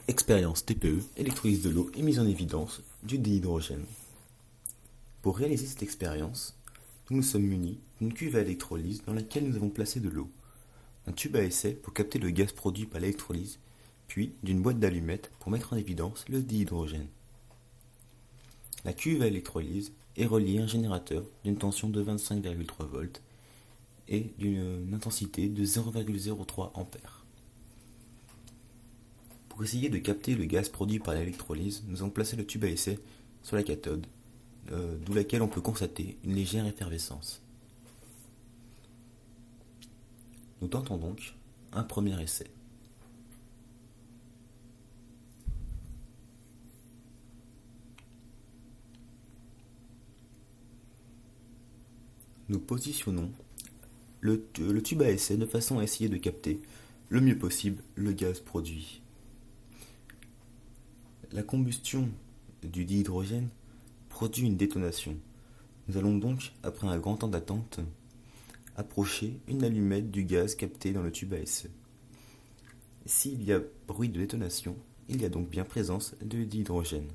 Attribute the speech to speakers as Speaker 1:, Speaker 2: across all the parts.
Speaker 1: Expérience TPE, électrolyse de l'eau et mise en évidence du dihydrogène. Pour réaliser cette expérience, nous nous sommes munis d'une cuve à électrolyse dans laquelle nous avons placé de l'eau, un tube à essai pour capter le gaz produit par l'électrolyse, puis d'une boîte d'allumettes pour mettre en évidence le dihydrogène. La cuve à électrolyse est reliée à un générateur d'une tension de 25,3 volts et d'une intensité de 0,03 ampères. Pour essayer de capter le gaz produit par l'électrolyse, nous avons placé le tube à essai sur la cathode, d'où laquelle on peut constater une légère effervescence. Nous tentons donc un premier essai. Nous positionnons le tube à essai de façon à essayer de capter le mieux possible le gaz produit. La combustion du dihydrogène produit une détonation. Nous allons donc, après un grand temps d'attente, approcher une allumette du gaz capté dans le tube à essai. S'il y a bruit de détonation, il y a donc bien présence de dihydrogène.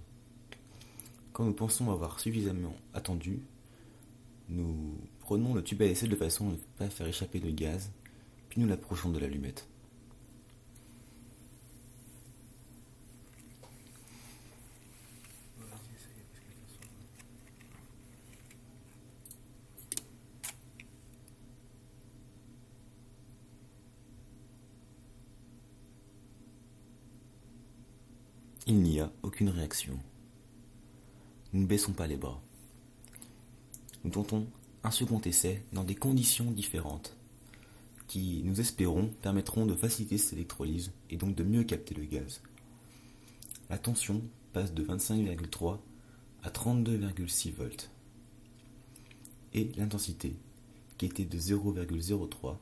Speaker 1: Quand nous pensons avoir suffisamment attendu, nous prenons le tube à essai de façon à ne pas faire échapper de gaz, puis nous l'approchons de l'allumette. Il n'y a aucune réaction. Nous ne baissons pas les bras. Nous tentons un second essai dans des conditions différentes, qui, nous espérons, permettront de faciliter cette électrolyse et donc de mieux capter le gaz. La tension passe de 25,3 à 32,6 volts. Et l'intensité, qui était de 0,03,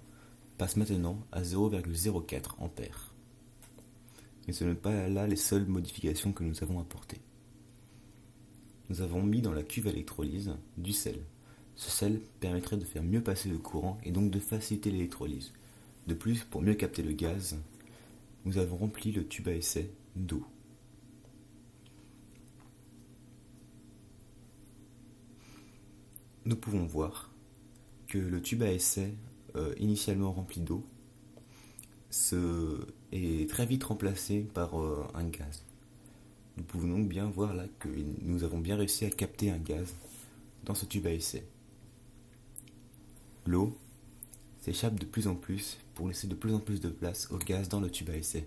Speaker 1: passe maintenant à 0,04 ampères. Mais ce n'est pas là les seules modifications que nous avons apportées. Nous avons mis dans la cuve à électrolyse du sel. Ce sel permettrait de faire mieux passer le courant et donc de faciliter l'électrolyse. De plus, pour mieux capter le gaz, nous avons rempli le tube à essai d'eau. Nous pouvons voir que le tube à essai, initialement rempli d'eau, est très vite remplacé par un gaz. Nous pouvons donc bien voir là que nous avons bien réussi à capter un gaz dans ce tube à essai. L'eau s'échappe de plus en plus pour laisser de plus en plus de place au gaz dans le tube à essai.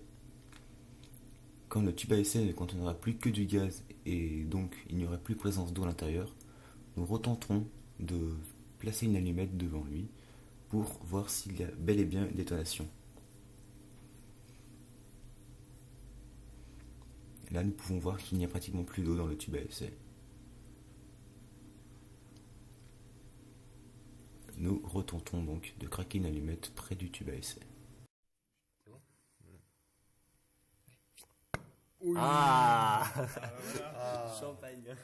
Speaker 1: Quand le tube à essai ne contiendra plus que du gaz et donc il n'y aura plus présence d'eau à l'intérieur, nous retenterons de placer une allumette devant lui pour voir s'il y a bel et bien une détonation. Là, nous pouvons voir qu'il n'y a pratiquement plus d'eau dans le tube à essai. Nous retentons donc de craquer une allumette près du tube à essai.
Speaker 2: Oui. Ah, voilà. Champagne.